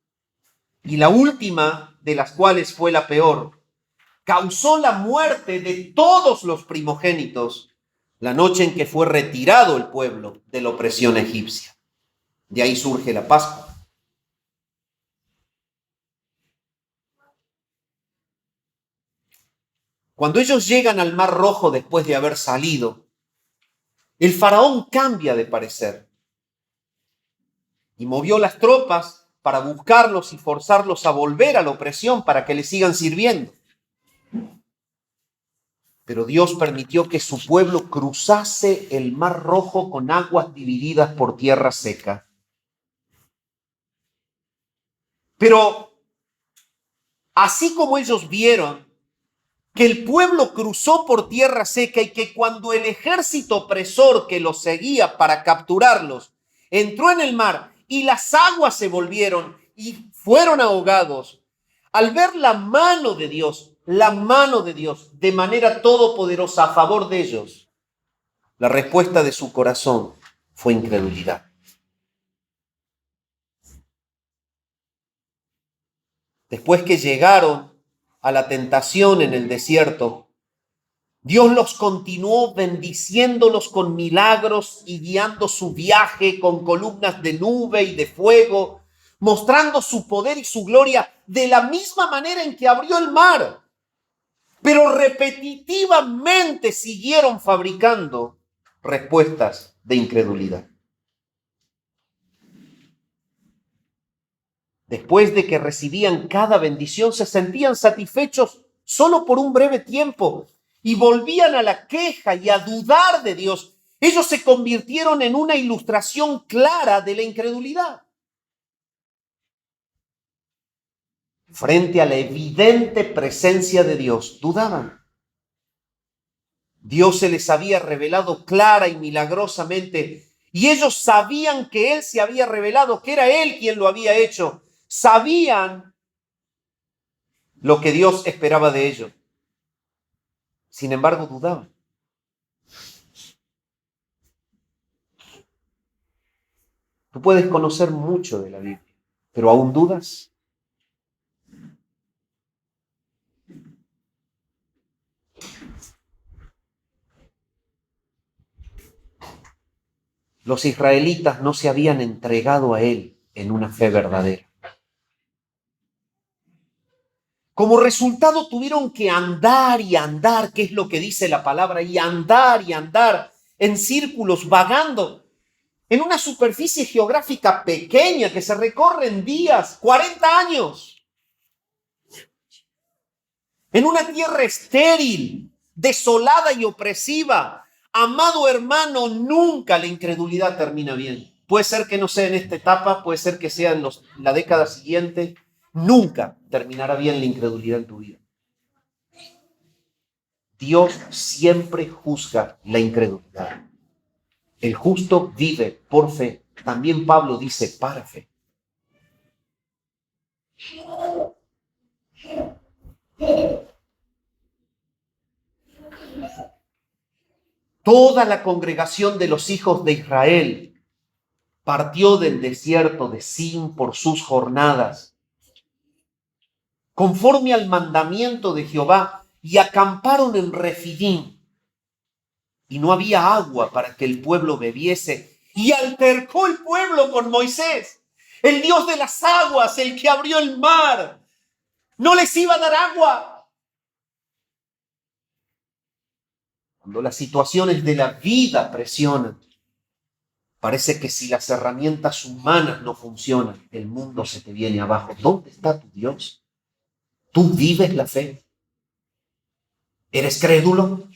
Y la última, de las cuales fue la peor, causó la muerte de todos los primogénitos la noche en que fue retirado el pueblo de la opresión egipcia. De ahí surge la Pascua. Cuando ellos llegan al Mar Rojo después de haber salido, el faraón cambia de parecer y movió las tropas para buscarlos y forzarlos a volver a la opresión para que le sigan sirviendo. Pero Dios permitió que su pueblo cruzase el Mar Rojo con aguas divididas por tierra seca. Pero así como ellos vieron que el pueblo cruzó por tierra seca y que cuando el ejército opresor que los seguía para capturarlos entró en el mar y las aguas se volvieron y fueron ahogados, al ver la mano de Dios de manera todopoderosa a favor de ellos, la respuesta de su corazón fue incredulidad. Después que llegaron a la tentación en el desierto, Dios los continuó bendiciéndolos con milagros y guiando su viaje con columnas de nube y de fuego, mostrando su poder y su gloria de la misma manera en que abrió el mar. Pero repetitivamente siguieron fabricando respuestas de incredulidad. Después de que recibían cada bendición, se sentían satisfechos solo por un breve tiempo y volvían a la queja y a dudar de Dios. Ellos se convirtieron en una ilustración clara de la incredulidad. Frente a la evidente presencia de Dios, dudaban. Dios se les había revelado clara y milagrosamente, y ellos sabían que Él se había revelado, que era Él quien lo había hecho. Sabían lo que Dios esperaba de ellos. Sin embargo, dudaban. Tú puedes conocer mucho de la Biblia, pero ¿aún dudas? Los israelitas no se habían entregado a Él en una fe verdadera. Como resultado tuvieron que andar y andar, que es lo que dice la palabra, y andar en círculos, vagando en una superficie geográfica pequeña que se recorre en días, 40 años, en una tierra estéril, desolada y opresiva. Amado hermano, nunca la incredulidad termina bien. Puede ser que no sea en esta etapa, puede ser que sea en la década siguiente. Nunca terminará bien la incredulidad en tu vida. Dios siempre juzga la incredulidad. El justo vive por fe. También Pablo dice para fe. Toda la congregación de los hijos de Israel partió del desierto de Sin por sus jornadas, conforme al mandamiento de Jehová, y acamparon en Refidim, y no había agua para que el pueblo bebiese, y altercó el pueblo con Moisés, el Dios de las aguas, el que abrió el mar, no les iba a dar agua. Cuando las situaciones de la vida presionan, parece que si las herramientas humanas no funcionan, el mundo se te viene abajo. ¿Dónde está tu Dios? ¿Tú vives la fe? ¿Eres crédulo?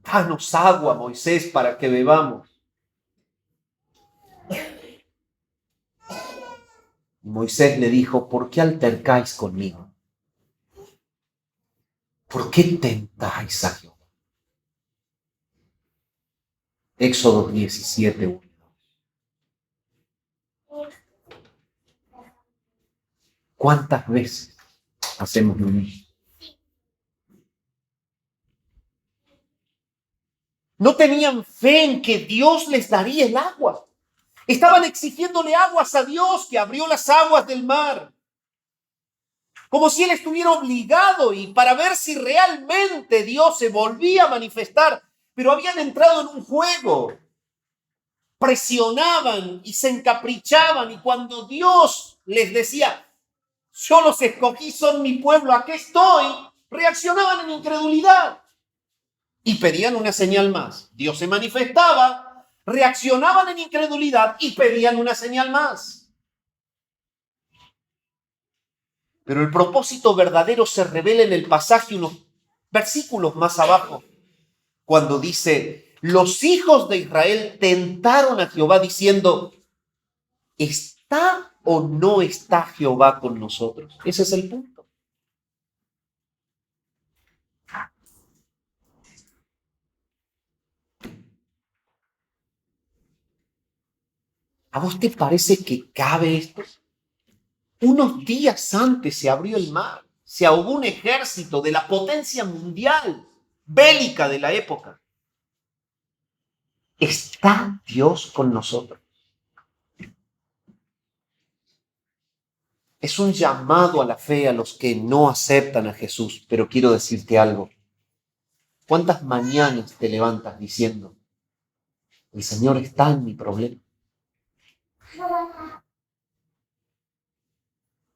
Danos agua, Moisés, para que bebamos. Y Moisés le dijo, ¿por qué altercáis conmigo? ¿Por qué tentáis a Jehová? Éxodo 17, 1. ¿Cuántas veces hacemos lo mismo? No tenían fe en que Dios les daría el agua. Estaban exigiéndole aguas a Dios, que abrió las aguas del mar, como si Él estuviera obligado y para ver si realmente Dios se volvía a manifestar. Pero habían entrado en un juego, presionaban y se encaprichaban, y cuando Dios les decía, yo los escogí, son mi pueblo, aquí estoy, reaccionaban en incredulidad y pedían una señal más. Dios se manifestaba, reaccionaban en incredulidad y pedían una señal más. Pero el propósito verdadero se revela en el pasaje unos versículos más abajo, cuando dice, los hijos de Israel tentaron a Jehová diciendo, ¿está o no está Jehová con nosotros? Ese es el punto. ¿A vos te parece que cabe esto? Unos días antes se abrió el mar, se ahogó un ejército de la potencia mundial, bélica de la época. ¿Está Dios con nosotros? Es un llamado a la fe a los que no aceptan a Jesús, pero quiero decirte algo. ¿Cuántas mañanas te levantas diciendo, el Señor está en mi problema?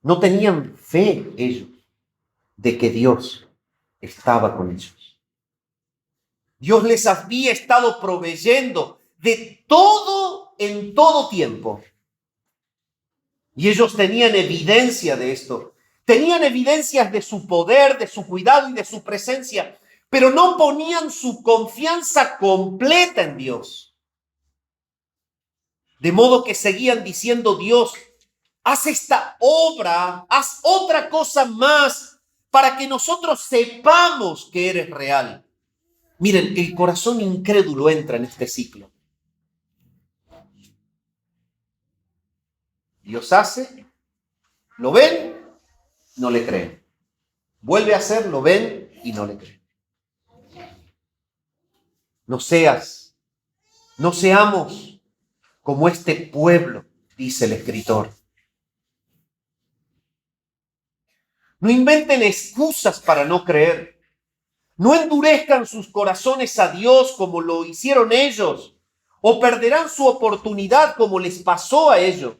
No tenían fe ellos de que Dios estaba con ellos. Dios les había estado proveyendo de todo en todo tiempo. Y ellos tenían evidencia de esto. Tenían evidencias de su poder, de su cuidado y de su presencia, pero no ponían su confianza completa en Dios. De modo que seguían diciendo, Dios, haz esta obra, haz otra cosa más para que nosotros sepamos que eres real. Miren, el corazón incrédulo entra en este ciclo. Dios hace, lo ven, no le creen. Vuelve a hacer, lo ven y no le creen. No seamos como este pueblo, dice el escritor. No inventen excusas para no creer. No endurezcan sus corazones a Dios como lo hicieron ellos, o perderán su oportunidad como les pasó a ellos.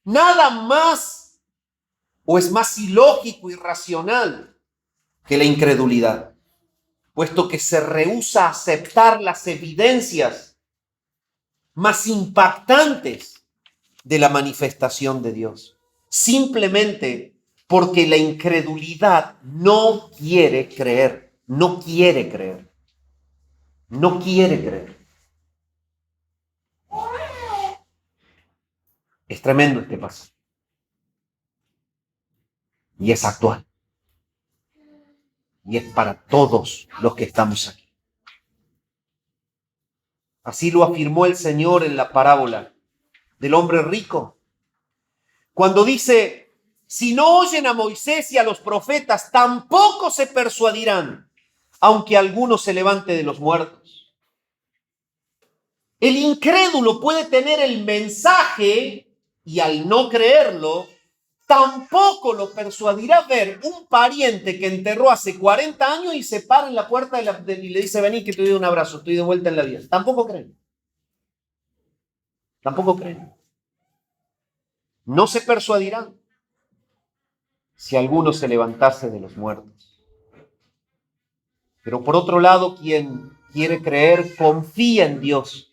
Nada más o es más ilógico y racional que la incredulidad, puesto que se rehúsa a aceptar las evidencias más impactantes de la manifestación de Dios, simplemente porque la incredulidad no quiere creer, no quiere creer, no quiere creer. Es tremendo este paso. Y es actual. Y es para todos los que estamos aquí. Así lo afirmó el Señor en la parábola del hombre rico, cuando dice, si no oyen a Moisés y a los profetas, tampoco se persuadirán, aunque alguno se levante de los muertos. El incrédulo puede tener el mensaje y al no creerlo, tampoco lo persuadirá ver un pariente que enterró hace 40 años y se para en la puerta y le dice, vení que te doy un abrazo, estoy de vuelta en la vida. Tampoco creen. Tampoco creen. No se persuadirán si alguno se levantase de los muertos. Pero por otro lado, quien quiere creer, confía en Dios.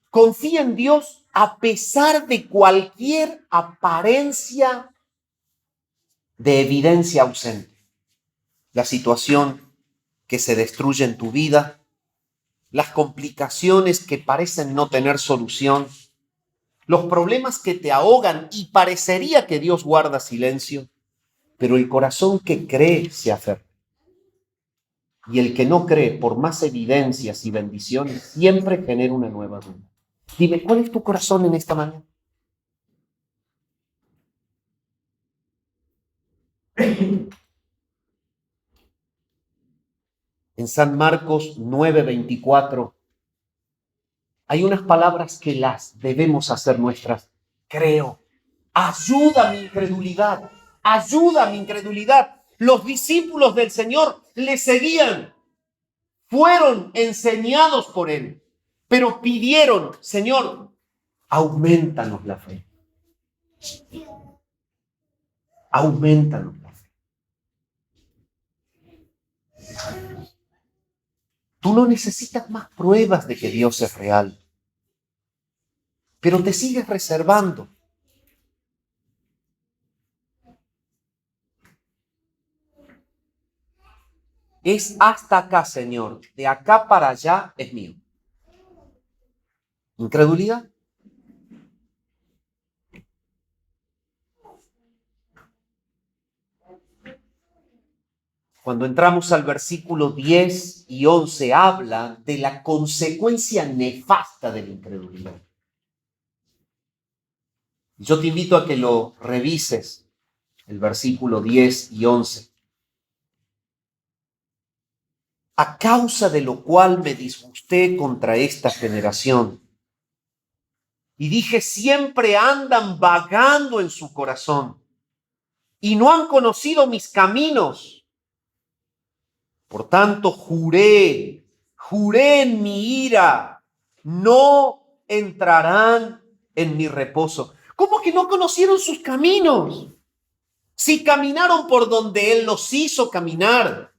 Confía en Dios a pesar de cualquier apariencia de evidencia ausente. La situación que se destruye en tu vida, las complicaciones que parecen no tener solución, los problemas que te ahogan y parecería que Dios guarda silencio, pero el corazón que cree se aferra. Y el que no cree, por más evidencias y bendiciones, siempre genera una nueva duda. Dime, ¿cuál es tu corazón en esta mañana? En San Marcos 9:24 hay unas palabras que las debemos hacer nuestras. Creo. Ayuda mi incredulidad. Ayuda mi incredulidad. Los discípulos del Señor le seguían. Fueron enseñados por él. Pero pidieron, Señor, aumentanos la fe. Aumentanos la fe. Tú no necesitas más pruebas de que Dios es real. Pero te sigues reservando. Es hasta acá, Señor. De acá para allá es mío. ¿Incredulidad? Cuando entramos al versículo 10 y 11, habla de la consecuencia nefasta de la incredulidad. Yo te invito a que lo revises, el versículo 10 y 11. A causa de lo cual me disgusté contra esta generación. Y dije, siempre andan vagando en su corazón y no han conocido mis caminos. Por tanto, juré en mi ira, no entrarán en mi reposo. ¿Cómo que no conocieron sus caminos? Si caminaron por donde Él los hizo caminar.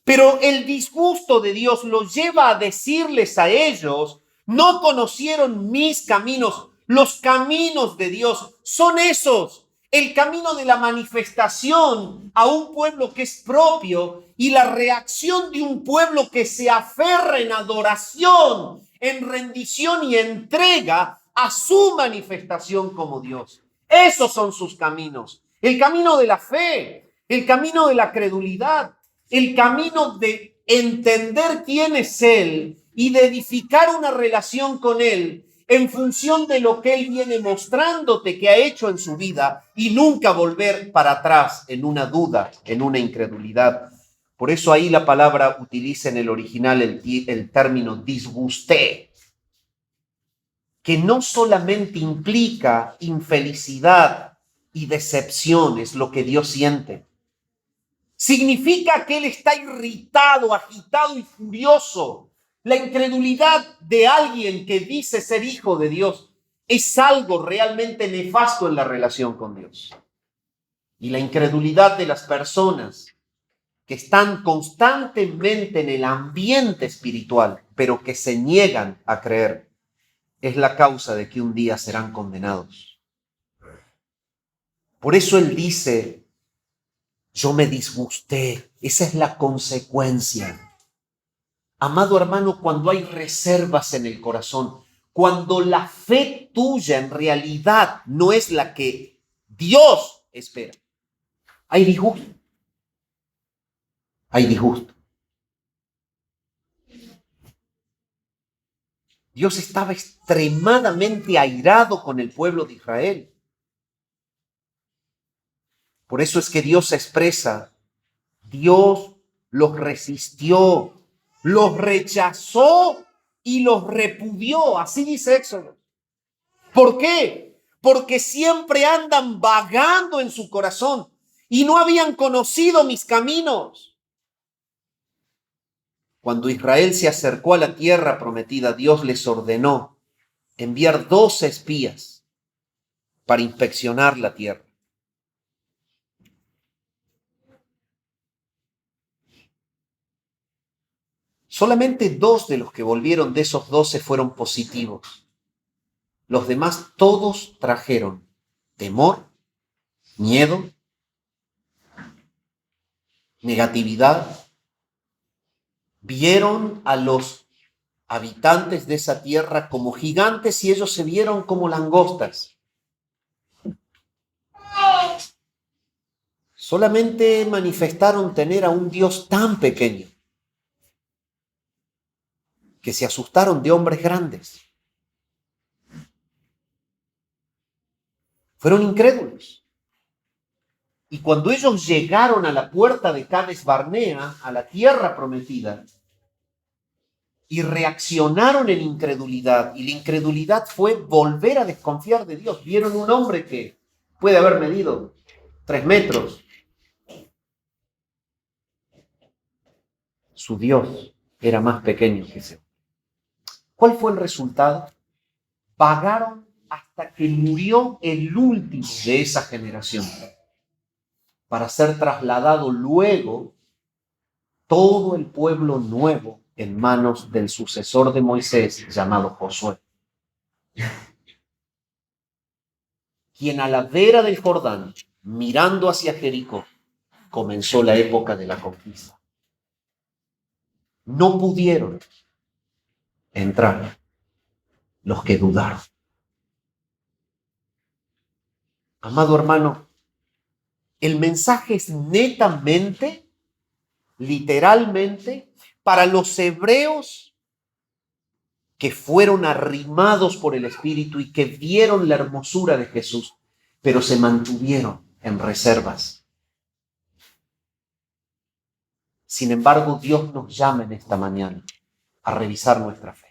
Pero el disgusto de Dios los lleva a decirles a ellos, no conocieron mis caminos. Los caminos de Dios son esos. El camino de la manifestación a un pueblo que es propio y la reacción de un pueblo que se aferra en adoración, en rendición y entrega a su manifestación como Dios. Esos son sus caminos. El camino de la fe, el camino de la credulidad, el camino de entender quién es Él y de edificar una relación con Él en función de lo que Él viene mostrándote que ha hecho en su vida y nunca volver para atrás en una duda, en una incredulidad. Por eso ahí la palabra utiliza en el original el término disgusté, que no solamente implica infelicidad y decepción, es lo que Dios siente. Significa que Él está irritado, agitado y furioso. La incredulidad de alguien que dice ser hijo de Dios es algo realmente nefasto en la relación con Dios. Y la incredulidad de las personas que están constantemente en el ambiente espiritual, pero que se niegan a creer, es la causa de que un día serán condenados. Por eso Él dice, yo me disgusté. Esa es la consecuencia. Amado hermano, cuando hay reservas en el corazón, cuando la fe tuya en realidad no es la que Dios espera, hay disgusto. Hay disgusto. Dios estaba extremadamente airado con el pueblo de Israel. Por eso es que Dios expresa, Dios los resistió, los rechazó y los repudió. Así dice Éxodo. ¿Por qué? Porque siempre andan vagando en su corazón y no habían conocido mis caminos. Cuando Israel se acercó a la tierra prometida, Dios les ordenó enviar 12 espías para inspeccionar la tierra. Solamente 2 de los que volvieron de esos 12 fueron positivos. Los demás todos trajeron temor, miedo, negatividad. Vieron a los habitantes de esa tierra como gigantes y ellos se vieron como langostas. Solamente manifestaron tener a un Dios tan pequeño que se asustaron de hombres grandes. Fueron incrédulos. Y cuando ellos llegaron a la puerta de Cades Barnea, a la tierra prometida, y reaccionaron en incredulidad, y la incredulidad fue volver a desconfiar de Dios. Vieron un hombre que puede haber medido 3 metros. Su Dios era más pequeño que ese. ¿Cuál fue el resultado? Vagaron hasta que murió el último de esa generación, para ser trasladado luego todo el pueblo nuevo en manos del sucesor de Moisés, llamado Josué, quien a la vera del Jordán, mirando hacia Jericó, comenzó la época de la conquista. No pudieron entrar los que dudaron. Amado hermano, el mensaje es netamente, literalmente, para los hebreos que fueron arrimados por el Espíritu y que vieron la hermosura de Jesús, pero se mantuvieron en reservas. Sin embargo, Dios nos llama en esta mañana a revisar nuestra fe.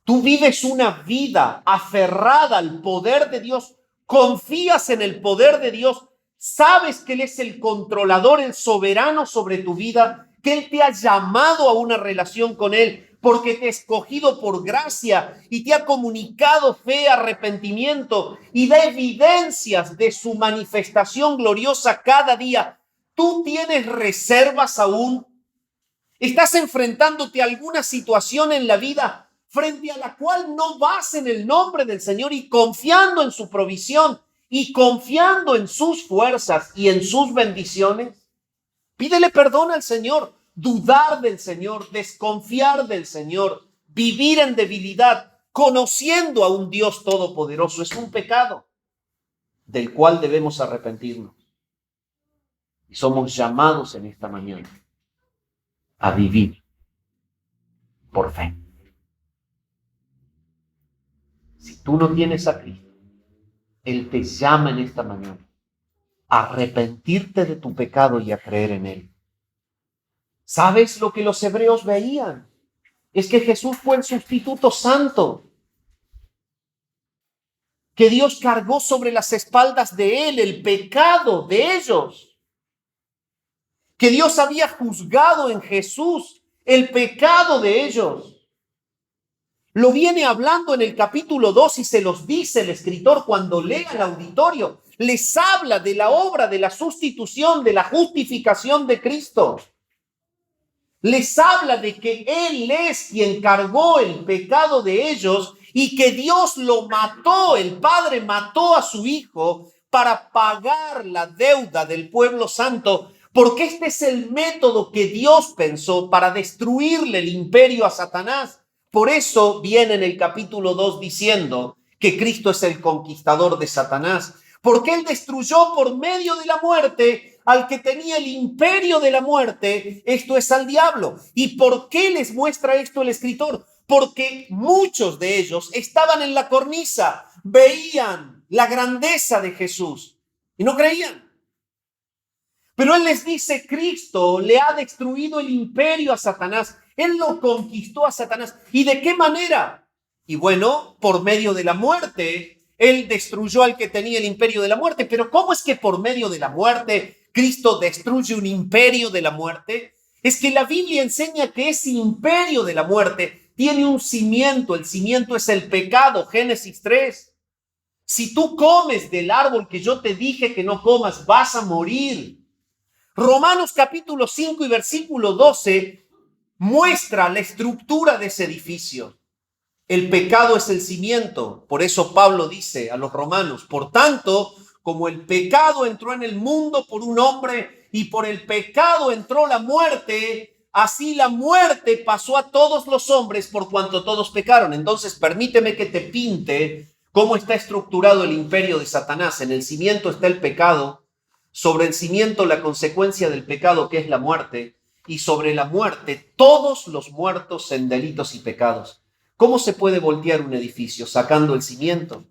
Tú vives una vida aferrada al poder de Dios, confías en el poder de Dios, sabes que Él es el controlador, el soberano sobre tu vida, que Él te ha llamado a una relación con Él, porque te ha escogido por gracia y te ha comunicado fe, arrepentimiento y da evidencias de su manifestación gloriosa cada día. ¿Tú tienes reservas aún? ¿Estás enfrentándote a alguna situación en la vida frente a la cual no vas en el nombre del Señor y confiando en su provisión y confiando en sus fuerzas y en sus bendiciones? Pídele perdón al Señor. Dudar del Señor, desconfiar del Señor, vivir en debilidad, conociendo a un Dios todopoderoso, es un pecado del cual debemos arrepentirnos. Y somos llamados en esta mañana a vivir por fe. Si tú no tienes a Cristo, Él te llama en esta mañana a arrepentirte de tu pecado y a creer en Él. ¿Sabes lo que los hebreos veían? Es que Jesús fue el sustituto santo, que Dios cargó sobre las espaldas de Él el pecado de ellos, que Dios había juzgado en Jesús el pecado de ellos. Lo viene hablando en el capítulo 2 y se los dice el escritor cuando lee al auditorio. Les habla de la obra de la sustitución, de la justificación de Cristo. Les habla de que Él es quien cargó el pecado de ellos y que Dios lo mató, el Padre mató a su Hijo para pagar la deuda del pueblo santo, porque este es el método que Dios pensó para destruirle el imperio a Satanás. Por eso viene en el capítulo 2 diciendo que Cristo es el conquistador de Satanás, porque Él destruyó por medio de la muerte al que tenía el imperio de la muerte, esto es al diablo. ¿Y por qué les muestra esto el escritor? Porque muchos de ellos estaban en la cornisa, veían la grandeza de Jesús y no creían. Pero Él les dice, Cristo le ha destruido el imperio a Satanás. Él lo conquistó a Satanás. ¿Y de qué manera? Y bueno, por medio de la muerte. Él destruyó al que tenía el imperio de la muerte. Pero ¿cómo es que por medio de la muerte Cristo destruye un imperio de la muerte? Es que la Biblia enseña que ese imperio de la muerte tiene un cimiento. El cimiento es el pecado. Génesis 3. Si tú comes del árbol que yo te dije que no comas, vas a morir. Romanos capítulo 5 y versículo 12 muestra la estructura de ese edificio. El pecado es el cimiento. Por eso Pablo dice a los romanos, por tanto, como el pecado entró en el mundo por un hombre y por el pecado entró la muerte, así la muerte pasó a todos los hombres por cuanto todos pecaron. Entonces, permíteme que te pinte cómo está estructurado el imperio de Satanás. En el cimiento está el pecado, sobre el cimiento la consecuencia del pecado, que es la muerte, y sobre la muerte todos los muertos en delitos y pecados. ¿Cómo se puede voltear un edificio? Sacando el cimiento.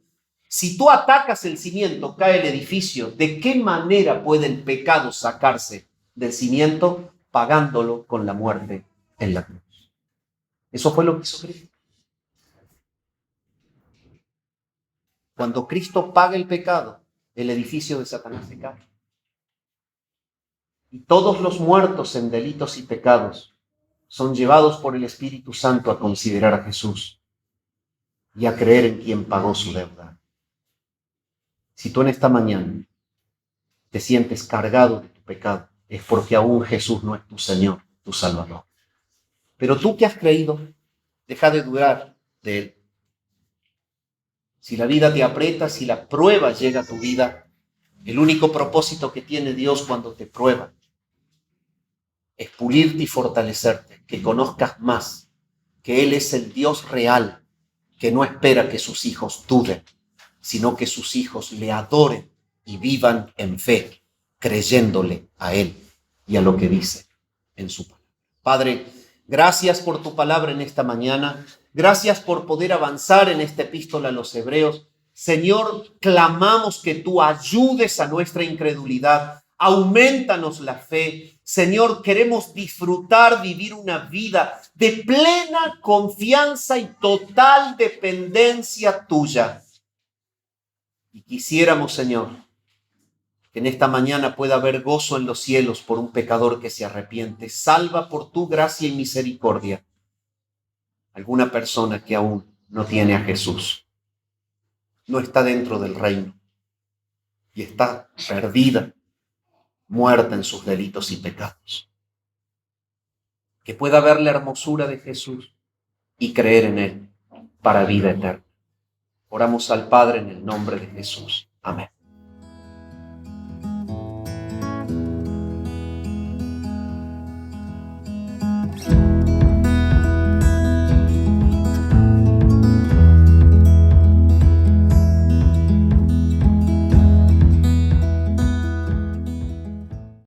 Si tú atacas el cimiento, cae el edificio. ¿De qué manera puede el pecado sacarse del cimiento? Pagándolo con la muerte en la cruz. Eso fue lo que hizo Cristo. Cuando Cristo paga el pecado, el edificio de Satanás se cae. Y todos los muertos en delitos y pecados son llevados por el Espíritu Santo a considerar a Jesús y a creer en quien pagó su deuda. Si tú en esta mañana te sientes cargado de tu pecado, es porque aún Jesús no es tu Señor, tu Salvador. Pero tú que has creído, deja de dudar de Él. Si la vida te aprieta, si la prueba llega a tu vida, el único propósito que tiene Dios cuando te prueba es pulirte y fortalecerte, que conozcas más que Él es el Dios real, que no espera que sus hijos duden, sino que sus hijos le adoren y vivan en fe, creyéndole a Él y a lo que dice en su palabra. Padre, gracias por tu palabra en esta mañana. Gracias por poder avanzar en esta epístola a los Hebreos. Señor, clamamos que tú ayudes a nuestra incredulidad. Aumentanos la fe. Señor, queremos disfrutar, vivir una vida de plena confianza y total dependencia tuya. Y quisiéramos, Señor, que en esta mañana pueda haber gozo en los cielos por un pecador que se arrepiente. Salva por tu gracia y misericordia alguna persona que aún no tiene a Jesús, no está dentro del reino y está perdida, muerta en sus delitos y pecados. Que pueda ver la hermosura de Jesús y creer en Él para vida eterna. Oramos al Padre en el nombre de Jesús. Amén.